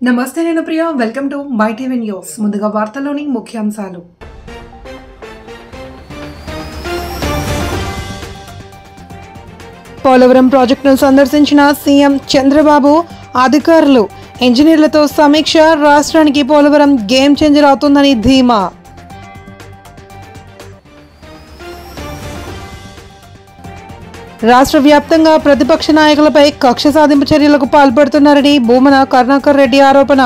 నమస్తే నేను Priya welcome to my TV news ముందుగా వార్తల్లోని ముఖ్యాంశాలు పోలవరం ప్రాజెక్టును సందర్శించిన సీఎం చంద్రబాబు అధికారులు ఇంజనీర్లతో సమీక్ష రాష్ట్రానికి పోలవరం గేమ్ చేంజర్ అవుతుందని ధీమా రాష్ట్ర వ్యాప్తంగా ప్రతిపక్ష నాయకులపై కక్ష సాధింపు చర్యలకు పాల్పడుతున్నారని భూమన కరుణాకర్ రెడ్డి ఆరోపణ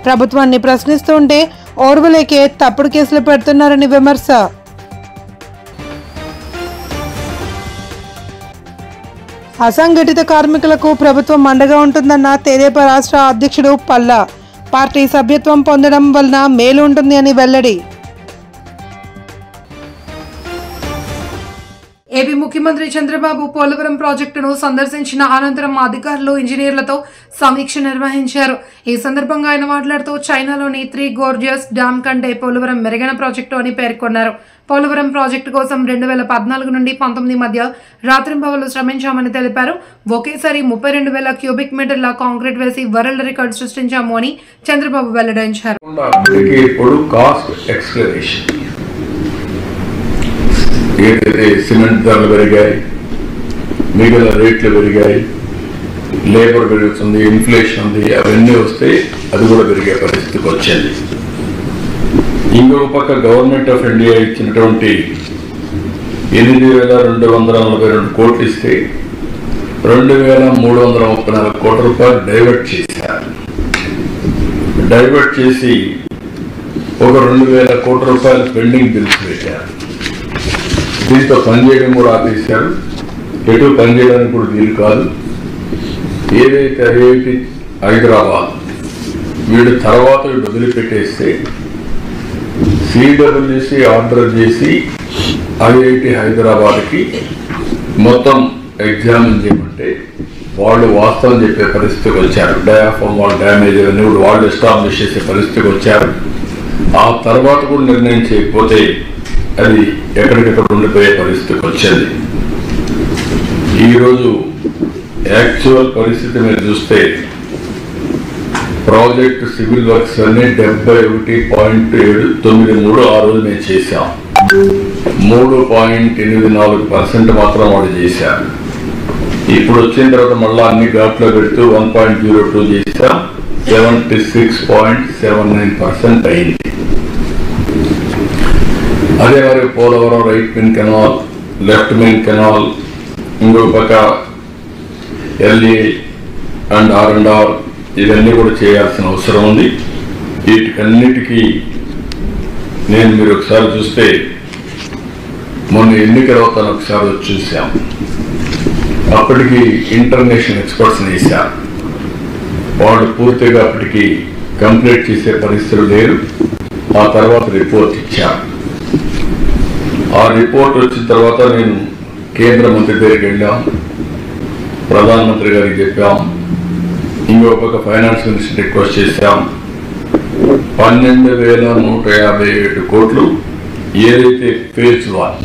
ప్రభుత్వాన్ని ప్రశ్నిస్తుంటే ఓర్వలేకే తప్పుడు కేసులు పెడుతున్నారని విమర్శ అసంఘటిత కార్మికులకు ప్రభుత్వం అండగా ఉంటుందన్న తెదేపా రాష్ట్ర అధ్యక్షుడు పల్లా పార్టీ సభ్యత్వం పొందడం వలన మేలు ఉంటుంది అని వెల్లడి ఏపీ ముఖ్యమంత్రి చంద్రబాబు పోలవరం ప్రాజెక్టును సందర్శించిన అనంతరం అధికారులు ఇంజనీర్లతో సమీక్ష నిర్వహించారు. ఈ సందర్భంగా ఆయన మాట్లాడుతూ చైనాలోని 3 గోర్జియస్ డ్యామ్ కంటే పోలవరం మెరుగైన ప్రాజెక్టు అని పేర్కొన్నారు. పోలవరం ప్రాజెక్టు కోసం 2014 నుండి 19 మధ్య రాత్రింబవళ్లు శ్రమించామని తెలిపారు. ఒకేసారి 32,000 క్యూబిక్ మీటర్ల కాంక్రీట్ వేసి వరల్డ్ రికార్డు సృష్టించాము అని చంద్రబాబు వెల్లడించారు. ఏదైతే సిమెంట్ ధరలు పెరిగాయి, మిగిలిన రేట్లు పెరిగాయి, లేబర్ పెరుగుతుంది, ఇన్ఫ్లేషన్ ఉంది, అవన్నీ వస్తే అది కూడా పెరిగే పరిస్థితికి వచ్చింది. ఇంకొక పక్క గవర్నమెంట్ ఆఫ్ ఇండియా ఇచ్చినటువంటి 8,242 కోట్లు ఇస్తే 2,334 కోట్ల రూపాయలు డైవర్ట్ చేశారు. డైవర్ట్ చేసి ఒక 2,000 కోట్ల రూపాయలు పెండింగ్ బిల్స్ పెట్టారు. దీంతో పనిచేయడం కూడా ఆపేశారు. ఎటు పనిచేయడానికి కూడా వీలు కాదు. ఏదైతే ఐఐటి హైదరాబాద్ వీడు తర్వాత వీడు వదిలిపెట్టేస్తే సిడబ్ల్యూసి ఆర్డర్ చేసి ఐఐటి హైదరాబాద్కి మొత్తం ఎగ్జామిన్ చేయమంటే వాళ్ళు వాస్తవం చెప్పే పరిస్థితికి వచ్చారు. డయాఫామ్ వాళ్ళు డ్యామేజ్ అవన్నీ కూడా వాళ్ళు ఎస్టాబ్లిష్ చేసే పరిస్థితికి వచ్చారు. ఆ తర్వాత కూడా నిర్ణయం చేయకపోతే అది ఎక్కడికెక్కడ ఉండిపోయే పరిస్థితికి వచ్చింది. ఈరోజు యాక్చువల్ పరిస్థితి మీరు చూస్తే ప్రాజెక్ట్ సివిల్ వర్క్స్ అన్ని 71.793 ఆ రోజు మేము చేశాం. 3.84% మాత్రం వాడు చేశారు. ఇప్పుడు వచ్చిన తర్వాత మళ్ళీ అన్ని ఘాట్లో పెడుతూ 1.02 చేశాం. 76.79% అయింది. అదే మరి Polavaram right main canal, left main canal, ఇంకొక పక్క ఎల్ఏ అండ్ ఆర్ ఇవన్నీ కూడా చేయాల్సిన అవసరం ఉంది. వీటికన్నిటికీ మీరు ఒకసారి చూస్తే మొన్న ఎన్నికల అవుతాను ఒకసారి వచ్చి చూసాం. అప్పటికి ఇంటర్నేషనల్ ఎక్స్పర్ట్స్ని వేశారు. వాళ్ళు పూర్తిగా అప్పటికి కంప్లీట్ చేసే పరిస్థితులు లేరు. ఆ తర్వాత రిపోర్ట్ ఇచ్చారు. ఆ రిపోర్ట్ వచ్చిన తర్వాత నేను కేంద్ర మంత్రి దగ్గరికి వెళ్ళాం, ప్రధానమంత్రి గారికి చెప్పాం, ఇంకొక ఫైనాన్స్ మినిస్టర్ రిక్వెస్ట్ చేశాం. 12,157 కోట్లు ఏదైతే ఫేజ్ 1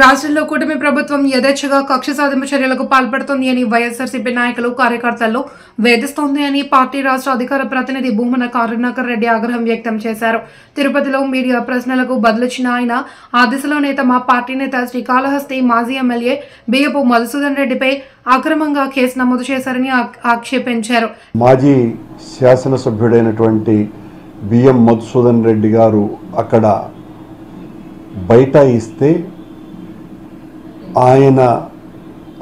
రాష్ట్రంలో కూటమి ప్రభుత్వం యథేచ్ఛగా కక్ష సాధింపు చర్యలకు పాల్పడుతుంది అని వైఎస్ఆర్సీపీ నాయకులు కార్యకర్తల్లో వేధిస్తోంది అని పార్టీ రాష్ట్ర అధికార ప్రతినిధి భూమన కరుణాకర్ రెడ్డి ఆగ్రహం వ్యక్తం చేశారు. తిరుపతిలో మీడియా ప్రశ్నలకు బదులిచ్చిన ఆయన ఆ దిశలోనే తమ పార్టీ నేత శ్రీకాళహస్తి మాజీ ఎమ్మెల్యే బియ్యపు మధుసూదన్ రెడ్డిపై అక్రమంగా కేసు నమోదు చేశారని ఆక్షేపించారు. మాజీ శాసనసభ్యుడైనటువంటి బియ్యం మధుసూదన్ రెడ్డి గారు అక్కడ బైఠాయిస్తే ఆయన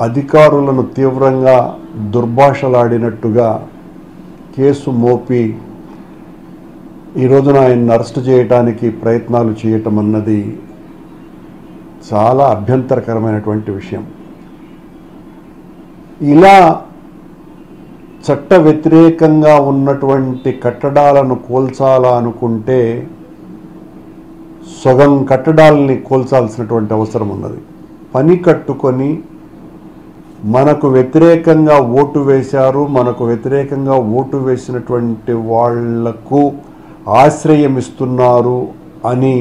అధికారులను తీవ్రంగా దుర్భాషలాడినట్టుగా కేసు మోపి ఈ రోజున ఆయన్ని అరెస్టు చేయడానికి ప్రయత్నాలు చేయటం అన్నది చాలా అభ్యంతరకరమైనటువంటి విషయం. ఇలా చట్ట వ్యతిరేకంగా ఉన్నటువంటి కట్టడాలను కూల్చాలనుకుంటే సగం కట్టడాలని కూల్చాల్సినటువంటి అవసరం ఉన్నది. పని కట్టుకొని మనకు వ్యతిరేకంగా ఓటు వేశారు, మనకు వ్యతిరేకంగా ఓటు వేసినటువంటి వాళ్లకు ఆశ్రయం ఇస్తున్నారు అని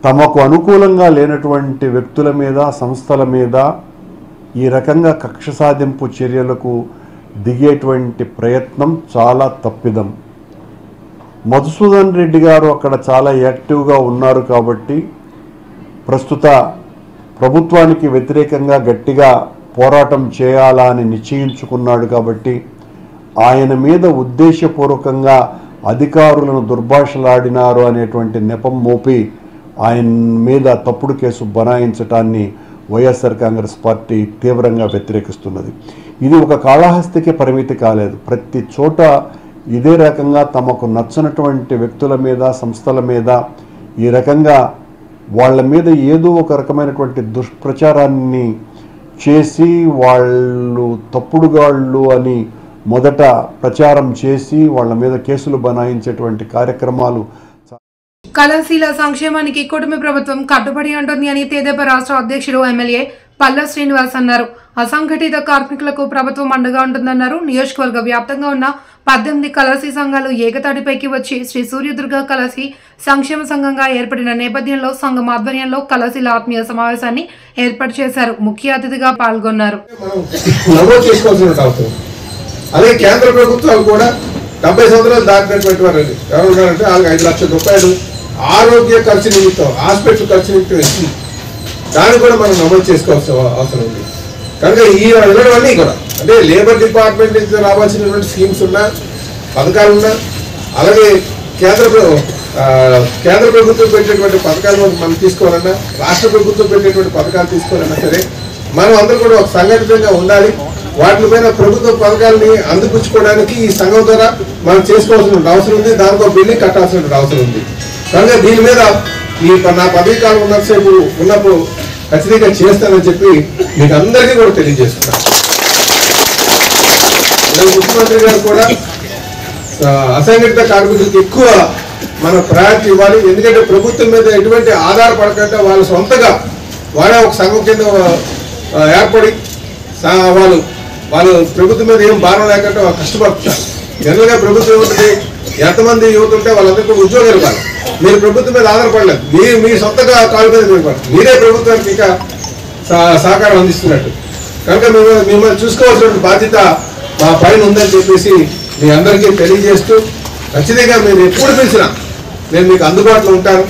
తమకు అనుకూలంగా లేనటువంటి వ్యక్తుల మీద, సంస్థల మీద ఈ రకంగా కక్ష సాధింపు చర్యలకు దిగేటువంటి ప్రయత్నం చాలా తప్పిదం. మధుసూదన్ రెడ్డి గారు అక్కడ చాలా యాక్టివ్గా ఉన్నారు కాబట్టి ప్రస్తుత ప్రభుత్వానికి వ్యతిరేకంగా గట్టిగా పోరాటం చేయాలా అని నిశ్చయించుకున్నాడు కాబట్టి ఆయన మీద ఉద్దేశపూర్వకంగా అధికారులను దుర్భాషలాడినారు అనేటువంటి నెపం మోపి ఆయన మీద తప్పుడు కేసు బనాయించటాన్ని వైఎస్ఆర్ కాంగ్రెస్ పార్టీ తీవ్రంగా వ్యతిరేకిస్తున్నది. ఇది ఒక కాళహస్తికి పరిమితి కాలేదు. ప్రతి చోట ఇదే రకంగా తమకు నచ్చనటువంటి వ్యక్తుల మీద, సంస్థల మీద ఈ రకంగా వాళ్ళ మీద ఏదో ఒక రకమైనటువంటి దుష్ప్రచారాన్ని చేసి వాళ్ళు తప్పుడుగాళ్ళు అని మొదట ప్రచారం చేసి వాళ్ళ మీద కేసులు బనాయించేటువంటి కార్యక్రమాలు. కళాశీల సంక్షేమానికి కూటమి ప్రభుత్వం కట్టుబడి ఉంటుంది అని తెదేపా రాష్ట్ర అధ్యక్షుడు ఎమ్మెల్యే పల్లా శ్రీనివాస్ అన్నారు. అసంఘటిత కార్మికులకు ప్రభుత్వం అండగా ఉంటుందన్నారు. నియోజకవర్గ వ్యాప్తంగా ఉన్న 18 కళాశీ సంఘాలు ఏకతాటిపైకి వచ్చి శ్రీ సూర్యదుర్గ కళాశీ సంక్షేమ సంఘంగా ఏర్పడిన నేపథ్యంలో సంఘం ఆధ్వర్యంలో కళాశీల ఆత్మీయ సమావేశాన్ని ఏర్పాటు చేశారు. ముఖ్య అతిథిగా పాల్గొన్నారు. అలాగే కేంద్ర ప్రభుత్వాలు కూడా 70 సంవత్సరాలు దాటినటువంటి వారు ఎవరు ఉన్నారంటే వాళ్ళకి 5 లక్షల రూపాయలు ఆరోగ్య ఖర్చు నిమిత్తం, హాస్పిటల్ ఖర్చు నిమిత్తం ఇచ్చి దాన్ని కూడా మనం నమోదు చేసుకోవాల్సిన అవసరం ఉంది. కనుక ఈ ఇవన్నీ కూడా అంటే లేబర్ డిపార్ట్మెంట్ నుంచి రావాల్సినటువంటి స్కీమ్స్ ఉన్నా, పథకాలు ఉన్నా, అలాగే కేంద్ర ప్రభుత్వం పెట్టేటువంటి పథకాలు మనం తీసుకోవాలన్నా, రాష్ట్ర ప్రభుత్వం పెట్టేటువంటి పథకాలు తీసుకోవాలన్నా సరే మనం అందరూ కూడా ఒక సంఘటితంగా ఉండాలి. వాటి మీద ప్రభుత్వ పథకాలని అందిపుచ్చుకోవడానికి ఈ సంఘం ద్వారా మనం చేసుకోవాల్సిన అవసరం ఉంది. దానికో బిల్డింగ్ కట్టాల్సిన అవసరం ఉంది. కనుక దీని మీద నా పదవీ కాలం ఉన్నప్పుడు ఖచ్చితంగా చేస్తానని చెప్పి మీకు అందరికీ కూడా తెలియజేస్తున్నాను. ముఖ్యమంత్రి గారు కూడా అసంఘటిత కార్మికులకు ఎక్కువ మనం ప్రయారిటీ ఇవ్వాలి. ఎందుకంటే ప్రభుత్వం మీద ఎటువంటి ఆధారపడకుండా వాళ్ళు సొంతగా వాళ్ళే ఒక సంఘం కింద ఏర్పడి వాళ్ళు ప్రభుత్వం మీద ఏం భారం లేకుండా కష్టపడుతున్నారు. జనరల్గా ప్రభుత్వం ఏముంటుంది, ఎంతమంది యువత ఉంటే వాళ్ళందరికీ కూడా ఉద్యోగాలు ఇవ్వాలి. మీరు ప్రభుత్వం మీద ఆధారపడలేదు, మీ సొంతగా కాలు మీద నిలబడి మీరే ప్రభుత్వానికి ఇంకా సహకారం అందిస్తున్నట్టు. కనుక మిమ్మల్ని చూసుకోవాల్సిన బాధ్యత మా పైన ఉందని చెప్పేసి మీ అందరికీ తెలియజేస్తూ ఖచ్చితంగా మీరు ఎప్పుడు పిలిచినా నేను మీకు అందుబాటులో ఉంటాను.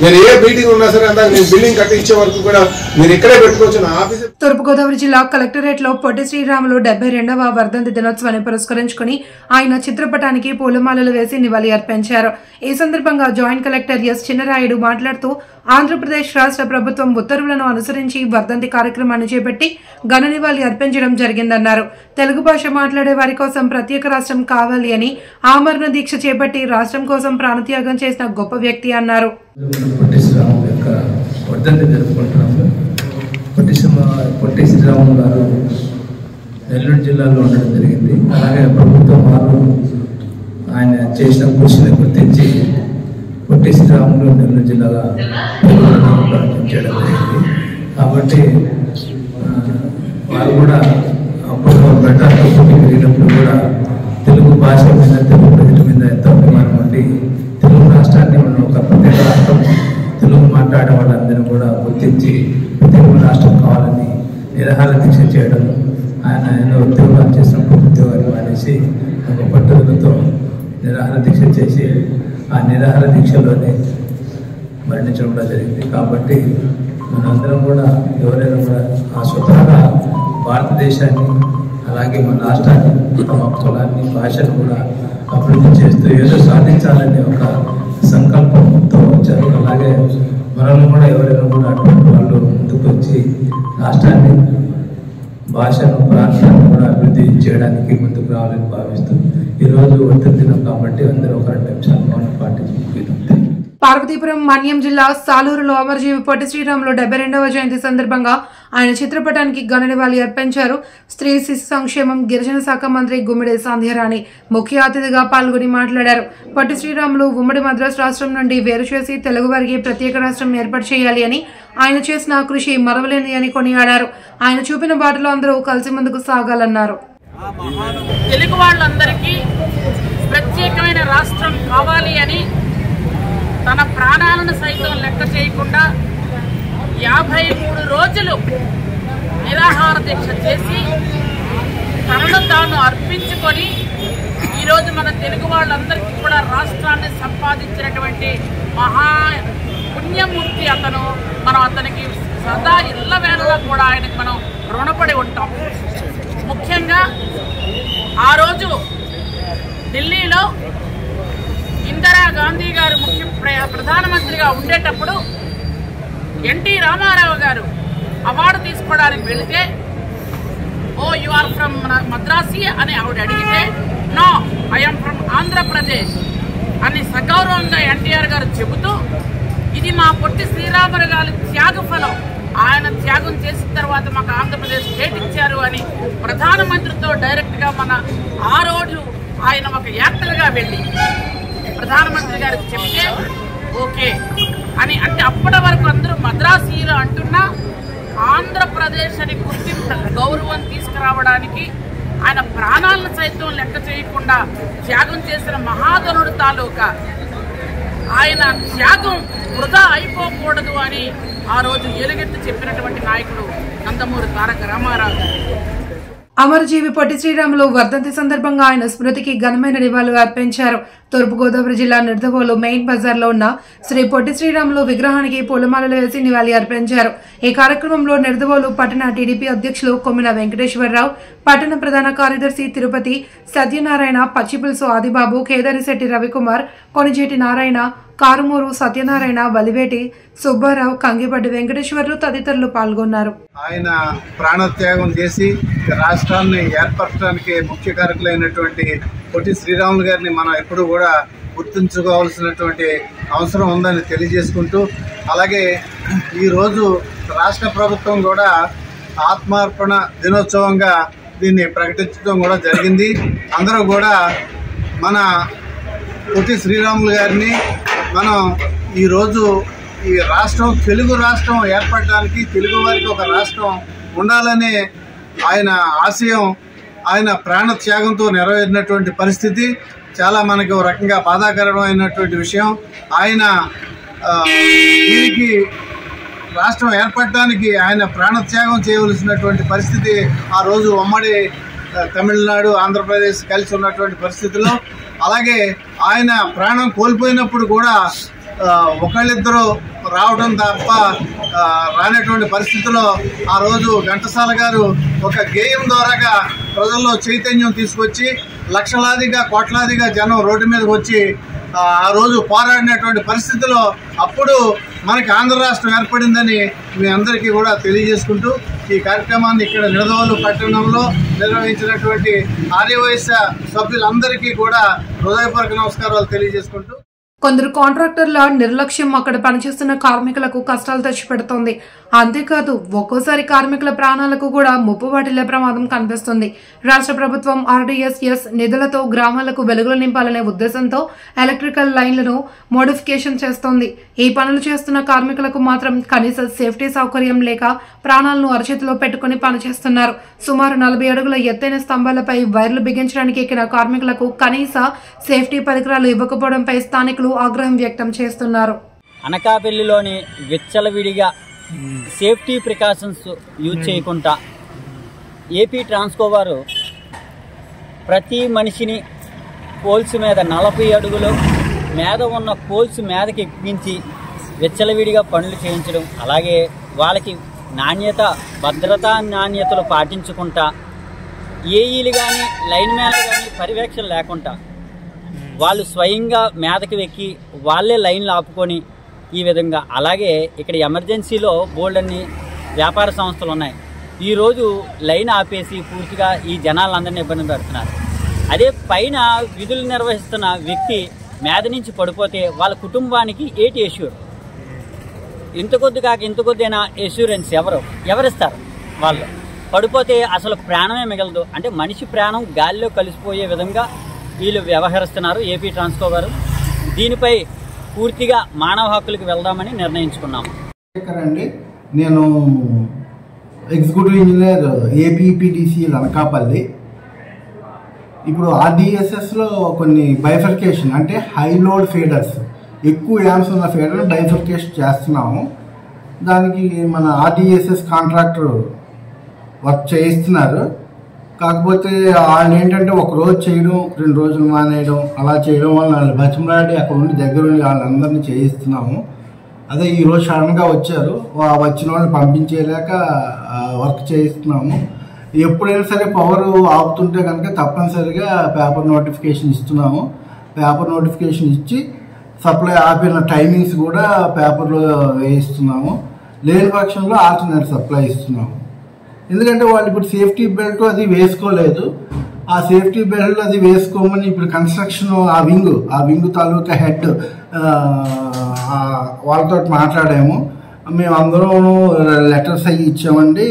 మీరు ఏ మీటింగ్ ఉన్నా సరే అందాక నేను బిల్డింగ్ కట్టించే వరకు కూడా మీరు ఇక్కడే పెట్టుకోవచ్చు నా ఆఫీస్. తూర్పుగోదావరి జిల్లా కలెక్టరేట్ లో పొట్టి శ్రీరాములు 72వ వర్ధంతి దినోత్సవాన్ని పురస్కరించుకుని ఆయన చిత్రపటానికి పూలమాలలు వేసి నివాళి అర్పించారు. ఈ సందర్భంగా జాయింట్ కలెక్టర్ ఎస్ చిన్నరాయుడు మాట్లాడుతూ ఆంధ్రప్రదేశ్ రాష్ట్ర ప్రభుత్వం ఉత్తర్వులను అనుసరించి వర్ధంతి కార్యక్రమాన్ని చేపట్టి ఘన నివాళి అర్పించడం జరిగిందన్నారు. తెలుగు భాష మాట్లాడే వారి కోసం ప్రత్యేక రాష్ట్రం కావాలి అని ఆమరణ దీక్ష చేపట్టి రాష్ట్రం కోసం ప్రాణత్యాగం చేసిన గొప్ప వ్యక్తి అన్నారు. పొట్టి శ్రీరాములు గారు నెల్లూరు జిల్లాలో ఉండడం జరిగింది. అలాగే ప్రభుత్వం వారు ఆయన చేసిన కృషిని గుర్తించి పొట్టి శ్రీరాములు నెల్లూరు జిల్లాగా చేయడం జరిగింది. కాబట్టి వారు కూడా అప్పుడు బెటర్ పెరిగినప్పుడు కూడా తెలుగు భాష మీద, తెలుగు ప్రజల మీద ఎంతో అభిమానం ఉండి తెలుగు రాష్ట్రాన్ని మనం ఒక ప్రత్యేక రాష్ట్రం, తెలుగు మాట్లాడే వాళ్ళందరినీ కూడా గుర్తించి తెలుగు రాష్ట్రం కావాలని నిరాహార దీక్ష చేయడం, ఆయన ఎన్నో ఉద్యోగాలు చేసినప్పుడు ఉద్యోగాలు మానేసి ఒక పట్టుదలతో నిరాహార దీక్ష చేసి ఆ నిరాహార దీక్షలోనే మరణించడం కూడా జరిగింది. కాబట్టి మనందరం కూడా ఎవరైనా కూడా ఆ స్వతహాగా భారతదేశాన్ని అలాగే మన రాష్ట్రాన్ని, తమ కులాన్ని, భాషను కూడా అభివృద్ధి చేస్తూ ఏదో సాధించాలనే ఒక సంకల్పంతో వచ్చారు. అలాగే మనల్ని కూడా ఎవరైనా కూడా అటువంటి వాళ్ళు ముందుకు వచ్చి రాష్ట్రాన్ని, భాషను, ప్రాంతాన్ని కూడా అభివృద్ధి చేయడానికి ముందుకు రావాలని భావిస్తూ ఈరోజు ఒత్తిడి దినం కాబట్టి అందరూ ఒక 2 నిమిషాలు మౌనం పాటించుకుంటాం. పార్వతీపురం మన్యం జిల్లా సాలూరులో అమరజీవి పొట్టి శ్రీరాములు 72వ జయంతి సందర్భంగా ఆయన చిత్రపటానికి ఘన నివాళి అర్పించారు. స్త్రీ శిశు సంక్షేమం, గిరిజన శాఖ మంత్రి గుమ్మిడి సంధ్యారాణి ముఖ్య అతిథిగా పాల్గొని మాట్లాడారు. పొట్టి శ్రీరాములు ఉమ్మడి మద్రాసు రాష్ట్రం నుండి వేరు చేసి తెలుగువారికి ప్రత్యేక రాష్ట్రం ఏర్పాటు చేయాలి అని ఆయన చేసిన కృషి మరవలేని అని కొనియాడారు. ఆయన చూపిన బాటలో అందరూ కలిసి ముందుకు సాగాలన్నారు. తెలుగు వాళ్ళందరికీ ప్రత్యేకమైన రాష్ట్రం కావాలి అని తన ప్రాణాలను సైతం లెక్క చేయకుండా 53 రోజులు నిరాహార దీక్ష చేసి తనను తాను అర్పించుకొని ఈరోజు మన తెలుగు వాళ్ళందరికీ కూడా రాష్ట్రాన్ని సంపాదించినటువంటి మహా పుణ్యమూర్తి అతను. మనం అతనికి సదా ఇళ్ల వేళలా కూడా ఆయనకు మనం రుణపడి ఉంటాం. ముఖ్యంగా ఆ రోజు ఢిల్లీలో ఇందిరాగాంధీ గారు ప్రధానమంత్రిగా ఉండేటప్పుడు ఎన్టీ రామారావు గారు అవార్డు తీసుకోవడానికి వెళితే, ఓ యు ఆర్ ఫ్రమ్ మద్రాసి అని ఆవిడ అడిగితే, నో ఐఎమ్ ఫ్రమ్ ఆంధ్రప్రదేశ్ అని సగౌరవంగా ఎన్టీఆర్ గారు చెబుతూ, ఇది మా పొట్టి శ్రీరాములు గారి త్యాగ ఫలం, ఆయన త్యాగం చేసిన తర్వాత మాకు ఆంధ్రప్రదేశ్ స్టేట్ ఇచ్చారు అని ప్రధానమంత్రితో డైరెక్ట్గా ఆ రోజు ఆయన ఒక యాక్టర్గా వెళ్ళి ప్రధానమంత్రి గారికి చెప్తే ఓకే అని, అంటే అప్పటి వరకు అందరూ మద్రాసీలో అంటున్నా ఆంధ్రప్రదేశ్ అని గుర్తింపు గౌరవం తీసుకురావడానికి ఆయన ప్రాణాలను సైతం లెక్క చేయకుండా త్యాగం చేసిన మహాధనుడు తాలూకా ఆయన త్యాగం వృధా అయిపోకూడదు అని ఆ రోజు ఎలుగెత్తి చెప్పినటువంటి నాయకుడు నందమూరి తారక రామారావు గారు. అమరజీవి పొట్టి శ్రీరాములు వర్ధంతి సందర్భంగా ఆయన స్మృతికి ఘనమైన నివాళులు అర్పించారు. తూర్పుగోదావరి జిల్లా నిడదవోలు మెయిన్ బజార్లో ఉన్న శ్రీ పొట్టి శ్రీరాములు విగ్రహానికి పూలమాలలు వేసి నివాళి అర్పించారు. ఈ కార్యక్రమంలో నిడదవోలు పట్టణ టీడీపీ అధ్యక్షులు కొమ్మిన వెంకటేశ్వరరావు, పట్టణ ప్రధాన కార్యదర్శి తిరుపతి సత్యనారాయణ, పచ్చిపులుసు ఆదిబాబు, కేదారిశెట్టి రవికుమార్, కొనిజేటి నారాయణ, కారుమూరు సత్యనారాయణ, వలివేటి సుబ్బారావు, కంగిపడ్డి వెంకటేశ్వర్లు తదితరులు పాల్గొన్నారు. ఆయన ప్రాణత్యాగం చేసి రాష్ట్రాన్ని ఏర్పరచడానికి ముఖ్య కారకులైనటువంటి పొట్టి శ్రీరాములు గారిని మనం ఎప్పుడు కూడా గుర్తుంచుకోవాల్సినటువంటి అవసరం ఉందని తెలియజేసుకుంటూ, అలాగే ఈరోజు రాష్ట్ర ప్రభుత్వం కూడా ఆత్మార్పణ దినోత్సవంగా దీన్ని ప్రకటించడం కూడా జరిగింది. అందరూ కూడా మన పొట్టి శ్రీరాములు గారిని మనం ఈరోజు ఈ రాష్ట్రం తెలుగు రాష్ట్రం ఏర్పడడానికి, తెలుగు వారికి ఒక రాష్ట్రం ఉండాలనే ఆయన ఆశయం ఆయన ప్రాణత్యాగంతో నెరవేరినటువంటి పరిస్థితి చాలా మనకి ఒక రకంగా బాధాకరమైనటువంటి విషయం. ఆయన దీనికి రాష్ట్రం ఏర్పడటానికి ఆయన ప్రాణత్యాగం చేయవలసినటువంటి పరిస్థితి ఆ రోజు ఉమ్మడి తమిళనాడు, ఆంధ్రప్రదేశ్ కలిసి ఉన్నటువంటి పరిస్థితుల్లో, అలాగే ఆయన ప్రాణం కోల్పోయినప్పుడు కూడా ఒకళ్ళిద్దరూ రావడం తప్ప రానటువంటి పరిస్థితిలో ఆ రోజు ఘంటసాల గారు ఒక గేయం ద్వారాగా ప్రజల్లో చైతన్యం తీసుకొచ్చి లక్షలాదిగా కోట్లాదిగా జనం రోడ్డు మీదకి వచ్చి ఆ రోజు పోరాడినటువంటి పరిస్థితిలో అప్పుడు మనకి ఆంధ్ర రాష్ట్రం ఏర్పడిందని మీ అందరికీ కూడా తెలియజేసుకుంటూ ఈ కార్యక్రమాన్ని ఇక్కడ నిడదవోలు పట్టణంలో నిర్వహించినటువంటి ఆర్యవైశ్య సభ్యులందరికీ కూడా హృదయపూర్వక నమస్కారాలు తెలియజేసుకుంటూ, కొందరు కాంట్రాక్టర్ల నిర్లక్ష్యం అక్కడ పనిచేస్తున్న కార్మికులకు కష్టాలు తెచ్చిపెడుతోంది. అంతేకాదు ఒక్కోసారి కార్మికుల ప్రాణాలకు కూడా ముప్పు వాటిల్లే ప్రమాదం కనిపిస్తుంది. రాష్ట్ర ప్రభుత్వం RDSS నిధులతో గ్రామాలకు వెలుగులు నింపాలనే ఉద్దేశంతో ఎలక్ట్రికల్ లైన్లను మోడిఫికేషన్ చేస్తోంది. ఈ పనులు చేస్తున్న కార్మికులకు మాత్రం కనీస సేఫ్టీ సౌకర్యం లేక ప్రాణాలను అరచేతిలో పెట్టుకుని పనిచేస్తున్నారు. సుమారు 40 అడుగుల ఎత్తైన స్తంభాలపై వైర్లు బిగించడానికి ఎక్కిన కార్మికులకు కనీస సేఫ్టీ పరికరాలు ఇవ్వకపోవడంపై స్థానికులు ఆగ్రహం వ్యక్తం చేస్తున్నారు. అనకాపల్లిలోని విచ్చలవిడిగా సేఫ్టీ ప్రికాషన్స్ యూజ్ చేయకుండా ఏపీ ట్రాన్స్కో వారు ప్రతి మనిషిని పోల్స్ మీద 40 అడుగులు మీద ఉన్న పోల్స్ మీదకి ఎక్కించి విచ్చలవిడిగా పనులు చేయించడం, అలాగే వాళ్ళకి భద్రతా నాణ్యతలు పాటించుకుంటా ఏఈలు కానీ లైన్ మ్యాన్లు కానీ పర్యవేక్షణ లేకుండా వాళ్ళు స్వయంగా మీదకి వెక్కి వాళ్ళే లైన్లు ఆపుకొని ఈ విధంగా, అలాగే ఇక్కడ ఎమర్జెన్సీలో బోల్డన్ని వ్యాపార సంస్థలు ఉన్నాయి. ఈరోజు లైన్ ఆపేసి పూర్తిగా ఈ జనాలందరినీ ఇబ్బంది పెడుతున్నారు. అదే పైన విధులు నిర్వహిస్తున్న వ్యక్తి మీద నుంచి పడిపోతే వాళ్ళ కుటుంబానికి ఏటి ఎష్యూర్, ఇంత కొద్ది కాక ఇంత కొద్దినా ఎష్యూరెన్స్ ఎవరిస్తారు? వాళ్ళు పడిపోతే అసలు ప్రాణమే మిగలదు. అంటే మనిషి ప్రాణం గాలిలో కలిసిపోయే విధంగా వీళ్ళు వ్యవహరిస్తున్నారు ఏపీ ట్రాన్స్కో గారు. దీనిపై పూర్తిగా మానవ హక్కులకు వెళ్దామని నిర్ణయించుకున్నాము. అండి, నేను ఎగ్జిక్యూటివ్ ఇంజనీర్ ఏపీపీటీసీ అనకాపల్లి. ఇప్పుడు RDSSలో కొన్ని బైఫర్కేషన్ అంటే హై లోడ్ ఫీడర్స్, ఎక్కువ యామ్స్ ఉన్న ఫీడర్ బైఫర్కేషన్ చేస్తున్నాము. దానికి మన RDSS కాంట్రాక్టర్ వర్క్ చేయిస్తున్నారు. కాకపోతే వాళ్ళు ఏంటంటే ఒక రోజు చేయడం 2 రోజులు మానేయడం అలా చేయడం వల్ల వాళ్ళు బతిమలాడి అక్కడ ఉండి దగ్గరుండి వాళ్ళందరినీ చేయిస్తున్నాము. అదే ఈరోజు సడన్గా వచ్చారు, వచ్చిన వాళ్ళని పంపించేలాక వర్క్ చేయిస్తున్నాము. ఎప్పుడైనా సరే పవర్ ఆపుతుంటే కనుక తప్పనిసరిగా పేపర్ నోటిఫికేషన్ ఇస్తున్నాము. పేపర్ నోటిఫికేషన్ ఇచ్చి సప్లై ఆపిన టైమింగ్స్ కూడా పేపర్లో వేయిస్తున్నాము. లేని పక్షంలో ఆల్టర్నేట్ సప్లై ఇస్తున్నాము. ఎందుకంటే వాళ్ళు ఇప్పుడు సేఫ్టీ బెల్ట్ అది వేసుకోలేదు. ఆ సేఫ్టీ బెల్ట్ అది వేసుకోమని ఇప్పుడు కన్స్ట్రక్షన్ ఆ వింగ్ తాలూకా హెడ్ వాళ్ళతో మాట్లాడాము. మేము అందరం లెటర్స్ అవి ఇచ్చామండి,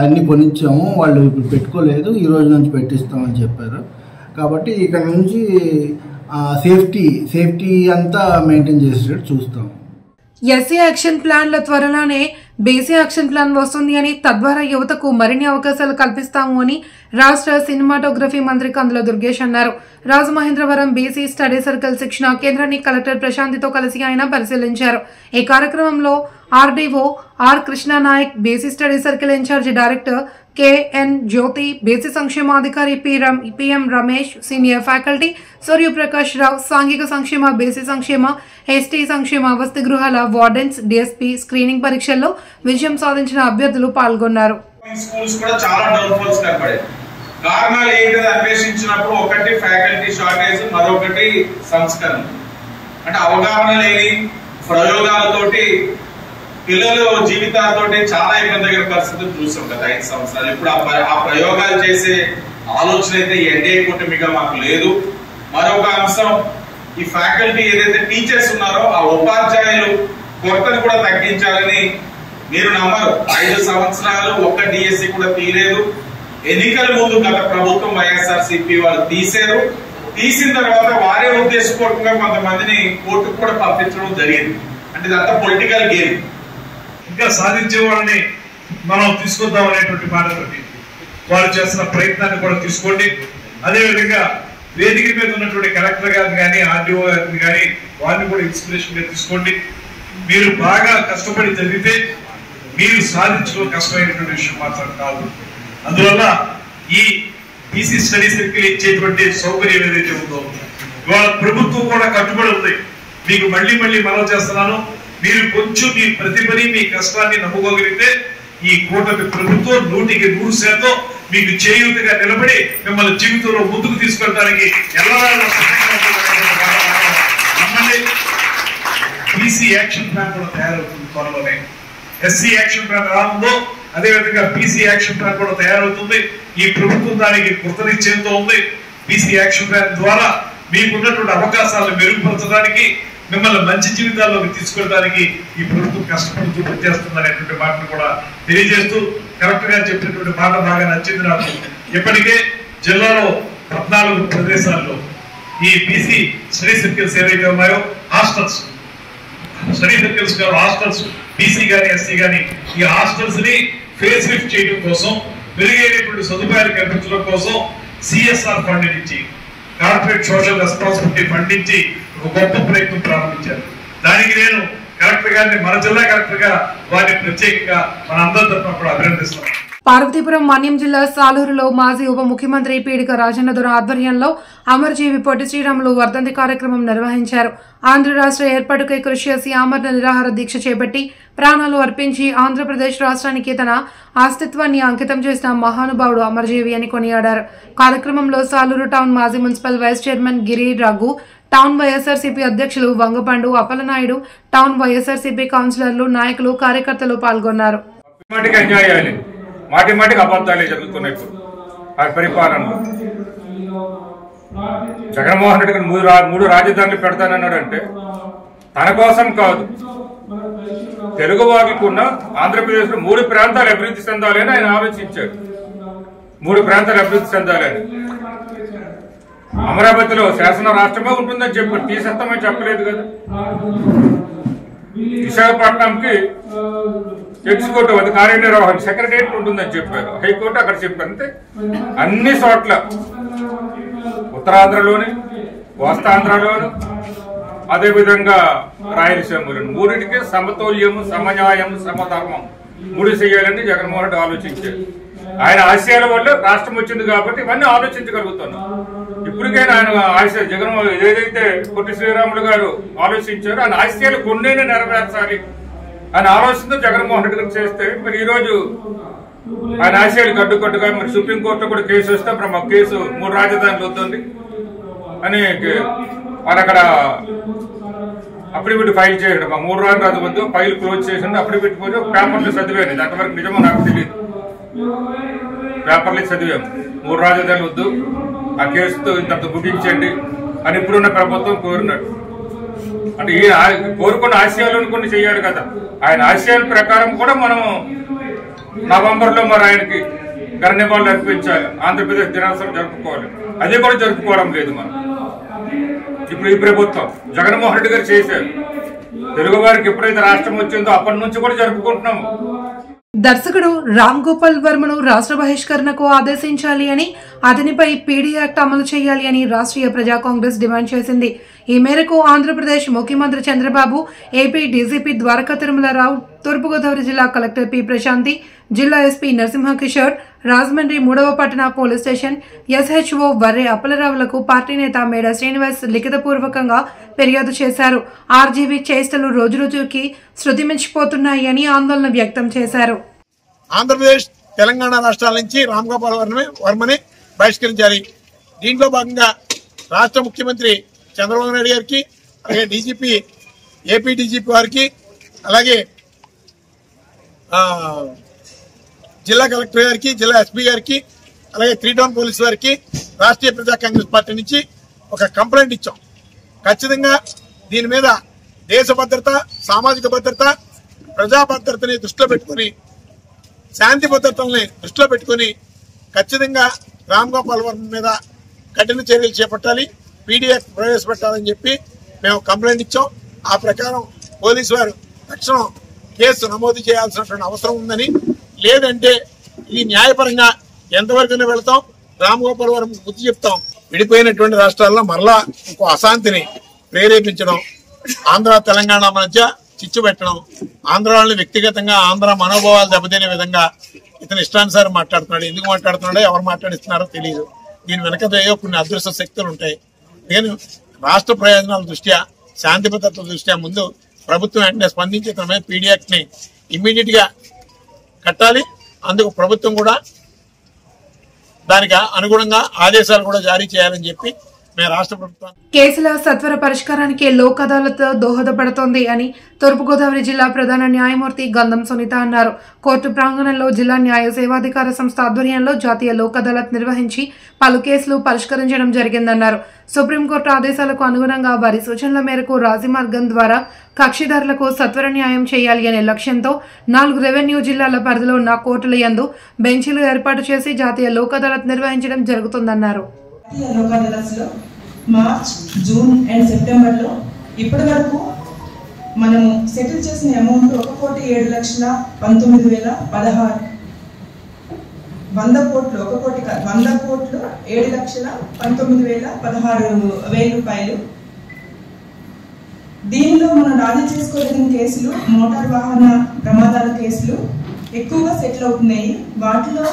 అన్ని కొనిచ్చాము. వాళ్ళు ఇప్పుడు పెట్టుకోలేదు, ఈ రోజు నుంచి పెట్టిస్తామని చెప్పారు. కాబట్టి ఇక్కడ నుంచి సేఫ్టీ అంతా మెయింటైన్ చేసేటట్టు చూస్తాము. ఎస్సీ యాక్షన్ ప్లాన్ల త్వరలోనే బీసీ యాక్షన్ ప్లాన్ వస్తుంది అని, తద్వారా యువతకు మరిన్ని అవకాశాలు కల్పిస్తాము అని రాష్ట్ర సినిమాటోగ్రఫీ మంత్రి కందుల దుర్గేష్ అన్నారు. రాజమహేంద్రవరం బీసీ స్టడీ సర్కిల్ శిక్షణ కేంద్రాన్ని కలెక్టర్ ప్రశాంతితో కలిసి ఆయన పరిశీలించారు. ఈ కార్యక్రమంలో RDO R Krishnanayak, BC study circle incharge director KN Jyothi, BC సంక్షేమాధికారి PM Ramesh, senior faculty Suryaprakash Rao, సాంఘిక సంక్షేమ, బీసీ సంక్షేమ, ఎస్టీ సంక్షేమ, వసతి గృహాల వార్డెన్స్, డిఎస్పీ స్క్రీనింగ్ పరీక్షల్లో విజయం సాధించిన అభ్యర్థులు పాల్గొన్నారు. స్కూల్స్ కూడా చాలా డౌన్ఫాల్స్ కనపడాయి. కారణాలు ఏంటది అన్వేషించినప్పుడు ఒకటి ఫ్యాకల్టీ షార్టేజ్, మరొకటి సంస్కరణ. అంటే అవగాహన లేని ప్రయోగాలతోటి పిల్లలు జీవితాలతోటి చాలా ఇబ్బంది అయిన పరిస్థితులు చూసాం గత 5 సంవత్సరాలు. ఇప్పుడు ఆ ప్రయోగాలు చేసే ఆలోచన అయితే ఎన్డీఏ కూటమిగా మాకు లేదు. మరొక అంశం, ఈ ఫ్యాకల్టీ ఏదైతే టీచర్స్ ఉన్నారో ఆ ఉపాధ్యాయులు కొరతను కూడా తగ్గించాలని మీరు నమ్మరు. 5 సంవత్సరాలు ఒక్క డిఎస్సి కూడా తీయలేదు. ఎన్నికల ముందు గత ప్రభుత్వం వైఎస్ఆర్సీపీ వాళ్ళు తీశారు. తీసిన తర్వాత వారే ఉద్దేశపూర్వకంగా కొంతమందిని కోర్టుకు కూడా పంపించడం జరిగింది. అంటే ఇదంతా పొలిటికల్ గేమ్. ఇంకా సాధించే వాళ్ళని మనం తీసుకొద్దాం అనేటువంటి మాటతోటి వారు చేస్తున్న ప్రయత్నాన్ని కూడా తీసుకోండి. అదేవిధంగా వేదిక మీద ఉన్నటువంటి కలెక్టర్ గారిని కానీ ఆర్డీఓ గారిని కానీ వారిని కూడా ఇన్స్పిరేషన్ గా తీసుకోండి. మీరు బాగా కష్టపడి చదివితే మీరు సాధించడం కష్టమైనటువంటి విషయం మాత్రం కాదు. అందువల్ల ఈ బీసీ స్టడీ సర్కిల్ ఇచ్చేటువంటి సౌకర్యం ఏదైతే ఉందో ఇవాళ ప్రభుత్వం కూడా కట్టుబడి ఉంది. మీకు మళ్ళీ మనవి చేస్తున్నాను, మీరు కొంచెం మీ ప్రతిభని మీ కష్టాన్ని నమ్ముకోగలిగితే ఈ కూటమి ప్రభుత్వం 100% మీకు చేయూతగా నిలబడి మిమ్మల్ని జీవితంలో ముందుకు తీసుకెళ్ళడానికి నమ్మండి. బీసీ యాక్షన్ ప్లాన్ కూడా తయారవుతుంది త్వరలోనే. ఎస్సీ యాక్షన్ ప్లాన్ రానుందో అదేవిధంగా బీసీ యాక్షన్ ప్లాన్ కూడా తయారవుతుంది. ఈ ప్రభుత్వం దానికి కృతనిశ్చయంతో ఉంది. బీసీ యాక్షన్ ప్లాన్ ద్వారా మీకున్నటువంటి అవకాశాలను మెరుగుపరచడానికి, మిమ్మల్ని మంచి జీవితాల్లోకి తీసుకెళ్ళడానికి ఈ ప్రభుత్వం కష్టపడుతూ పనిచేస్తుంది అనేటువంటి మాటను కూడా తెలియజేస్తూ, కలెక్టర్ గారు చెప్పినటువంటి మాట బాగా నచ్చింది నాకు. ఇప్పటికే జిల్లాలో 14 ప్రదేశాల్లో ఈ బీసీ స్టడీ సర్కిల్స్ ఏవైతే ఉన్నాయో hostels, study circles hostels BC గానీ ఎస్సీ గానీ ఈ హాస్టల్స్ ని ఫేస్ లిఫ్ట్ చేయడం కోసం, మెరుగైనటువంటి సదుపాయాలు కల్పించడం కోసం సిఎస్ఆర్ ఫండ్ నుంచి, కార్పొరేట్ సోషల్ రెస్పాన్సిబిలిటీ ఫండ్ నుంచి ఒక గొప్ప ప్రయత్నం ప్రారంభించారు. దానికి నేను కలెక్టర్ గారిని, మన జిల్లా కలెక్టర్ గా వారిని ప్రత్యేకంగా మన అందరి తరఫున కూడా అభినందిస్తున్నాను. పార్వతీపురం మన్యం జిల్లా సాలూరులో మాజీ ఉప ముఖ్యమంత్రి పీడిక రాజన్నదొర ఆధ్వర్యంలో అమరజీవి పొట్టి శ్రీరాములు వర్ధంతి కార్యక్రమం నిర్వహించారు. ఆంధ్ర రాష్ట్ర ఏర్పాటుకై కృషి చేసి ఆమరణ నిరాహార దీక్ష చేపట్టి ప్రాణాలు అర్పించి ఆంధ్రప్రదేశ్ రాష్ట్రానికి తన అస్తిత్వాన్ని అంకితం చేసిన మహానుభావుడు అమరజీవి అని కొనియాడారు. కార్యక్రమంలో సాలూరు టౌన్ మాజీ మున్సిపల్ వైస్ చైర్మన్ గిరి రఘు, టౌన్ వైఎస్ఆర్సీపీ అధ్యక్షులు వంగపండు అప్పలనాయుడు, టౌన్ వైఎస్ఆర్సీపీ కౌన్సిలర్లు, నాయకులు, కార్యకర్తలు పాల్గొన్నారు. మాటిమాటికి అబద్ధాలే జరుగుతున్నాయి. ఇప్పుడు ఆ పరిపాలనలో జగన్మోహన్ రెడ్డి గారు 3 రాజధానులు పెడతానన్నాడంటే తన కోసం కాదు, తెలుగు వారికి ఉన్న ఆంధ్రప్రదేశ్ లో 3 ప్రాంతాలు అభివృద్ధి చెందాలని ఆయన ఆలోచించాడు. 3 ప్రాంతాలు అభివృద్ధి చెందాలని. అమరావతిలో శాసన రాష్ట్రమే ఉంటుందని చెప్పారు, తీసేస్తామని చెప్పలేదు కదా. విశాఖపట్నంకి ఎగ్జిక్యూటివ్ అది కార్యనిర్వహణ సెక్రటరియట్ ఉంటుందని చెప్పారు. హైకోర్టు అక్కడ చెప్పారు. అంతే అన్ని చోట్ల ఉత్తరాంధ్రలోని, కోస్తాంధ్రలోను, అదేవిధంగా రాయలసీమలోను 3టికి సమతౌల్యము, సమన్యాయము, సమధర్మం 3 చేయాలని జగన్మోహన్ రెడ్డి ఆలోచించారు. ఆయన ఆశయాల వల్ల రాష్ట్రం వచ్చింది కాబట్టి ఇవన్నీ ఆలోచించగలుగుతున్నాం. ఇప్పటికైనా ఆయన ఆశయాలు జగన్మోహన్ ఏదైతే పొట్టి శ్రీరాములు గారు ఆలోచించారో ఆయన ఆశయాలు కొన్నైనా నెరవేర్చాలి అని ఆలోచనతో జగన్మోహన్ రెడ్డి గారు చేస్తే మరి ఈ రోజు ఆయన ఆశయాలు కట్టుకట్టుగా మరి సుప్రీంకోర్టులో కూడా కేసు వస్తే మా కేసు 3 రాజధానులు వద్దండి అని వాళ్ళు అక్కడ అఫిడవిట్ ఫైల్ చేయడం. మా 3 రాజధానులు వద్దు, ఫైల్ క్లోజ్ చేసింది. అఫిడవిట్ పోతే పేపర్లు చదివాను, అంతవరకు నిజమో నాకు తెలియదు. పేపర్లు చదివాము 3 రాజధానులు వద్దు, ఆ కేసుతో ఇంత ముగించండి అని ఇప్పుడున్న ప్రభుత్వం కోరినట్టు. అంటే ఈ కోరుకున్న ఆశయాలను కొన్ని చేయాలి కదా. ఆయన ఆశయాల ప్రకారం కూడా మనం నవంబర్లో మరి ఆయనకి ఘన నివాళులు అర్పించాలి, ఆంధ్రప్రదేశ్ దినోత్సవం జరుపుకోవాలి. అది కూడా జరుపుకోవడం లేదు మనం. ఇప్పుడు ఈ ప్రభుత్వం జగన్మోహన్ రెడ్డి గారు చేశారు. తెలుగు వారికి ఎప్పుడైతే రాష్ట్రం వచ్చిందో అప్పటి నుంచి కూడా జరుపుకుంటున్నాము. దర్శకుడు రామ్ గోపాల్ వర్మను రాష్ట్ర బహిష్కరణకు ఆదేశించాలి అని, అతనిపై పీడీ యాక్ట్ అమలు చేయాలి అని రాష్ట్రీయ ప్రజా కాంగ్రెస్ డిమాండ్ చేసింది. ఈ మేరకు ఆంధ్రప్రదేశ్ ముఖ్యమంత్రి చంద్రబాబు, ఏపీ డీజీపీ ద్వారకా తిరుమలరావు, తూర్పుగోదావరి జిల్లా కలెక్టర్ పి ప్రశాంతి, జిల్లా ఎస్పీ నరసింహకిషోర్, రాజమండ్రి 3వ పట్టణ పోలీస్ స్టేషన్ ఎస్హెచ్ఓ వర్రే అప్పలరావులకు పార్టీ నేత మేడ శ్రీనివాస్ లిఖితపూర్వకంగా ఫిర్యాదు చేశారు. ఆర్జీవీ చేష్టలు రోజురోజుకి శృతిమించిపోతున్నాయి అని ఆందోళన వ్యక్తం చేశారు. ఆంధ్రప్రదేశ్, తెలంగాణ రాష్ట్రాల నుంచి రామ్ గోపాల్ వర్మని బహిష్కరించాలి. దీంట్లో భాగంగా రాష్ట్ర ముఖ్యమంత్రి చంద్రబాబు నాయుడు గారికి, అలాగే డీజీపీ, ఏపీ డీజీపీ వారికి, అలాగే జిల్లా కలెక్టర్ గారికి, జిల్లా ఎస్పీ గారికి, అలాగే 3 టౌన్ పోలీసు వారికి రాష్ట్రీయ ప్రజా కాంగ్రెస్ పార్టీ నుంచి ఒక కంప్లైంట్ ఇచ్చాం. ఖచ్చితంగా దీని మీద దేశ భద్రత, సామాజిక భద్రత, ప్రజా భద్రతని దృష్టిలో పెట్టుకుని, శాంతి భద్రతల్ని దృష్టిలో పెట్టుకుని ఖచ్చితంగా రామ్ గోపాల్ వర్మ మీద కఠిన చర్యలు చేపట్టాలి, పీడీఎఫ్ ప్రవేశపెట్టాలని చెప్పి మేము కంప్లైంట్ ఇచ్చాం. ఆ ప్రకారం పోలీసు వారు తక్షణం కేసు నమోదు చేయాల్సినటువంటి అవసరం ఉందని, లేదంటే ఇది న్యాయపరంగా ఎంతవరకైనా వెళ్తాం, రామ్ గోపాల్ వర్మ బుద్ధి చెప్తాం. విడిపోయినటువంటి రాష్ట్రాల్లో మరలా ఇంకో అశాంతిని ప్రేరేపించడం, ఆంధ్ర తెలంగాణ మధ్య చిచ్చు పెట్టడం, ఆంధ్ర వాళ్ళని వ్యక్తిగతంగా ఆంధ్ర మనోభావాలు దెబ్బతినే విధంగా ఇతను ఇష్టానుసారం మాట్లాడుతున్నాడు. ఎందుకు మాట్లాడుతున్నాడో, ఎవరు మాట్లాడిస్తున్నారో తెలియదు. దీని వెనక ఏదో కొన్ని అదృశ్య శక్తులు ఉంటాయి. నేను రాష్ట్ర ప్రయోజనాల దృష్ట్యా, శాంతి భద్రతల దృష్ట్యా ముందు ప్రభుత్వం వెంటనే స్పందించి ఇతని మీద పీడీ యాక్ట్ ని ఇమ్మీడియట్ గా కట్టాలి. అందుకు ప్రభుత్వం కూడా దానికి అనుగుణంగా ఆదేశాలు కూడా జారీ చేయాలని చెప్పి మేము రాష్ట్ర ప్రభుత్వం కేసుల సత్వర పరిష్కారానికి లోక్ అదాలత్ దోహదపడుతోంది అని తూర్పుగోదావరి జిల్లా ప్రధాన న్యాయమూర్తి గంధం సునీత అన్నారు. కోర్టు ప్రాంగణంలో జిల్లా న్యాయ సేవాధికార సంస్థ ఆధ్వర్యంలో జాతీయ లోక్ అదాలత్ నిర్వహించి పలు కేసులు పరిష్కరించడం జరిగిందన్నారు. సుప్రీంకోర్టు ఆదేశాలకు అనుగుణంగా వారి సూచనల మేరకు రాజీమార్గం ద్వారా కక్షిదారులకు సత్వర న్యాయం చేయాలి అనే లక్ష్యంతో 4 రెవెన్యూ జిల్లాల పరిధిలో ఉన్న కోర్టుల యందు బెంచీలు ఏర్పాటు చేసి జాతీయ లోక్ అదాలత్ నిర్వహించడం జరుగుతుందన్నారు. లోక్ అదాలత్స్ లో మార్చ్, జూన్ అండ్ సెప్టెంబర్ లో ఇప్పటి వరకు మనము సెటిల్ చేసిన అమౌంట్ 1,07,19,016 100 కోట్లు 7,19,016 రూపాయలు. దీనిలో మనం రాజీ చేసుకోదగిన కేసులు మోటార్ వాహన ప్రమాదాల కేసులు ఎక్కువగా సెటిల్ అవుతున్నాయి. వాటిలో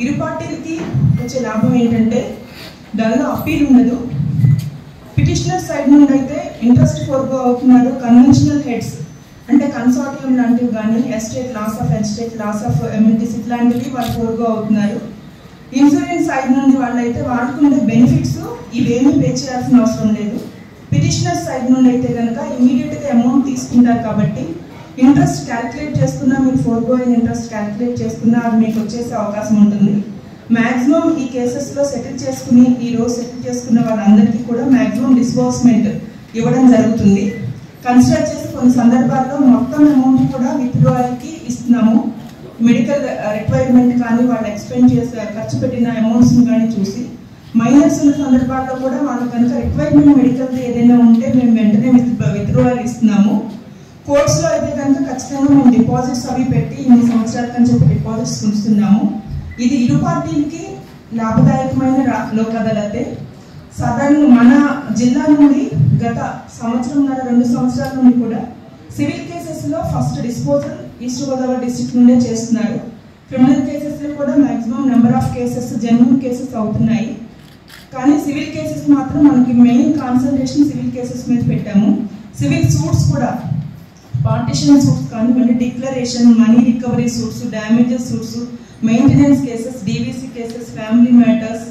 ఇరు పార్టీలకి వచ్చే లాభం ఏంటంటే దానిలో అప్పీల్ ఉండదు. పిటిషనర్ సైడ్ నుండి అయితే ఇంట్రెస్ట్ ఫోర్గో అవుతున్నారు. కన్వెన్షనల్ హెడ్స్ అంటే కన్సార్టియం లాంటివి కానీ, estate loss of estate, loss of amenities ఇట్లాంటివి వాళ్ళు ఫోర్గో అవుతున్నారు. ఇన్సూరెన్స్ సైడ్ నుండి వాళ్ళైతే వాడుకునే బెనిఫిట్స్ ఇవేమీ పే చేయాల్సిన అవసరం లేదు. పిటిషనర్ సైడ్ నుండి అయితే కనుక ఇమీడియట్గా అమౌంట్ తీసుకుంటారు కాబట్టి ఇంట్రెస్ట్ క్యాల్కులేట్ చేసుకున్నా, మీరు ఫోర్గో అయిన ఇంట్రెస్ట్ క్యాల్కులేట్ చేసుకున్నా అది మీకు వచ్చేసే అవకాశం ఉంటుంది. మ్యాక్సిమం ఈ కేసెస్లో సెటిల్ చేసుకుని ఈ రోజు సెటిల్ చేసుకున్న వాళ్ళందరికీ కూడా మ్యాక్సిమం డిస్బర్స్మెంట్ ఇవ్వడం జరుగుతుంది. కన్సిడర్ చేసి కొన్ని సందర్భాల్లో మొత్తం అమౌంట్ కూడా విత్డ్రాయల్కి ఇస్తున్నాము. మెడికల్ రిక్వైర్మెంట్ కానీ వాళ్ళు ఎక్స్పెండ్ చేసే ఖర్చు పెట్టిన అమౌంట్స్ని కానీ చూసి, మైనర్స్ ఉన్న సందర్భాల్లో కూడా వాళ్ళకి కనుక రిక్వైర్మెంట్ మెడికల్ ఏదైనా ఉంటే మేము వెంటనే విత్డ్రాయల్ ఇస్తున్నాము. కోర్ట్స్లో అయితే కనుక ఖచ్చితంగా మేము డిపాజిట్స్ అవి పెట్టి ఇన్ని సంవత్సరాలకు అని చెప్పి డిపాజిట్స్ ఉంచుతున్నాము. ఇది ఇరు పార్టీలకి లాభదాయకమైన లోక్ అదాలతే. సాధారణంగా మన జిల్లా నుండి గత 1-2 సంవత్సరాల నుండి కూడా సివిల్ కేసెస్లో first disposal east Godavari district నుండే చేస్తున్నారు. క్రిమినల్ కేసెస్ కేసెస్లో కూడా maximum number of cases genuine cases అవుతున్నాయి. కానీ సివిల్ కేసెస్ మాత్రం మనకి మెయిన్ కాన్సన్ట్రేషన్ సివిల్ కేసెస్ మీద పెట్టాము. సివిల్ సూట్స్ కూడా పార్టిషన్ సూట్స్ కానివ్వండి, declaration, money recovery suits, damages suits, maintenance cases, DVC cases, family matters,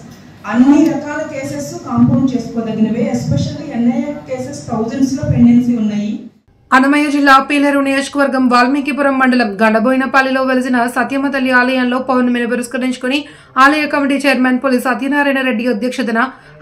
అన్ని రకాల కేసెస్ కాంపౌండ్ చేసుకోదగినవే. ఎస్పెషల్లీ ఎన్ఐఏ కేసెస్ థౌజండ్స్లో పెండెన్సీ ఉన్నాయి. అన్నమయ్య జిల్లా పీలేరు నియోజకవర్గం వాల్మీకిపురం మండలం గండబోయినపల్లిలో వెలిసిన సత్యమ్మ తల్లి ఆలయంలో పౌర్ణమిని పురస్కరించుకుని ఆలయ కమిటీ చైర్మన్ పులి సత్యనారాయణ రెడ్డి అధ్యక్షతన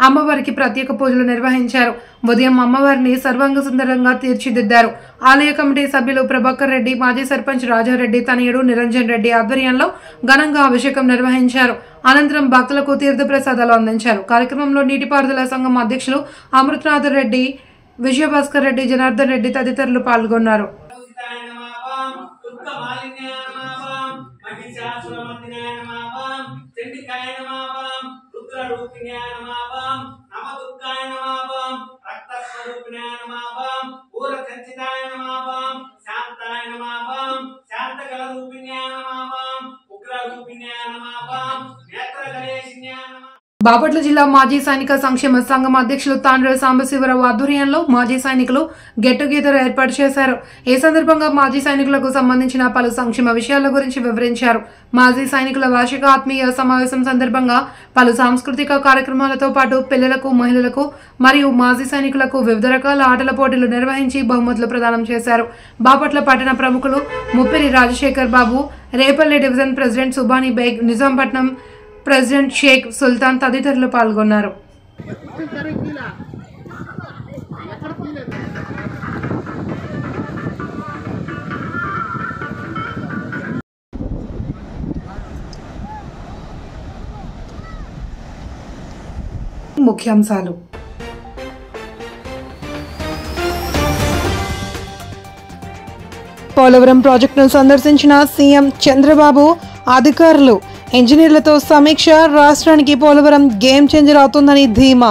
అమ్మవారికి ప్రత్యేక పూజలు నిర్వహించారు. ఉదయం అమ్మవారిని సర్వాంగ సుందరంగా తీర్చిదిద్దారు. ఆలయ కమిటీ సభ్యులు ప్రభాకర్ రెడ్డి, మాజీ సర్పంచ్ రాజారెడ్డి తనయుడు నిరంజన్ రెడ్డి ఆధ్వర్యంలో ఘనంగా అభిషేకం నిర్వహించారు. అనంతరం భక్తులకు తీర్థప్రసాదాలు అందించారు. కార్యక్రమంలో నీటిపారుదల సంఘం అధ్యక్షులు అమృతనాథ్ రెడ్డి, విజయభాస్కర్ రెడ్డి, జనార్దన్ రెడ్డి తదితరులు పాల్గొన్నారు. బాపట్ల జిల్లా మాజీ సైనిక సంక్షేమ సంఘం అధ్యక్షులు తాండ్ర సాంబశివరావు ఆధ్వర్యంలో మాజీ సైనికులు గెట్ టుగెదర్ ఏర్పాటు చేశారు. ఈ సందర్భంగా మాజీ సైనికులకు సంబంధించిన పలు సంక్షేమ విషయాల గురించి వివరించారు. మాజీ సైనికుల వార్షిక ఆత్మీయ సమావేశం సందర్భంగా పలు సాంస్కృతిక కార్యక్రమాలతో పాటు పిల్లలకు, మహిళలకు మరియు మాజీ సైనికులకు వివిధ రకాల ఆటల పోటీలు నిర్వహించి బహుమతులు ప్రదానం చేశారు. బాపట్ల పట్టణ ప్రముఖులు Muppiri Rajasekhar Babu, Repalle division president Subani Baig, Nizampatnam president Sheikh Sultan తదితరులు పాల్గొన్నారు. ముఖ్యాంశాలు. పోలవరం ప్రాజెక్టును సందర్శించిన సీఎం చంద్రబాబు, అధికారులు, ఇంజనీర్లతో సమీక్ష. రాష్ట్రానికి పోలవరం గేమ్ చేంజర్ అవుతుందని ధీమా.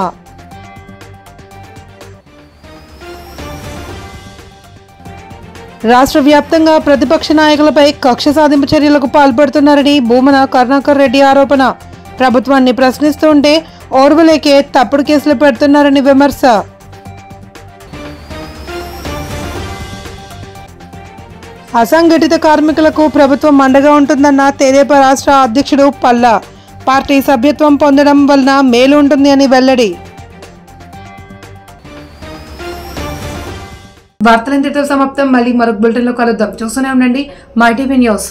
రాష్ట్ర వ్యాప్తంగా ప్రతిపక్ష నాయకులపై కక్ష సాధింపు చర్యలకు పాల్పడుతున్నారని భూమన కరుణాకర్ రెడ్డి ఆరోపణ. ప్రభుత్వాన్ని ప్రశ్నిస్తుంటే ఓర్వలేకే తప్పుడు కేసులు పెడుతున్నారని విమర్శ. అసంఘటిత కార్మికులకు ప్రభుత్వం అండగా ఉంటుందన్న తెదేపా రాష్ట్ర అధ్యక్షుడు పల్లా. పార్టీ సభ్యత్వం పొందడం వలన మేలు ఉంటుంది అని వెల్లడి. వార్తలు ఇంతటితో సమాప్తం. మళ్ళీ మరొక బులెటిన్లో కలుద్దాం. చూస్తూనే ఉండండి మై టీవీ న్యూస్.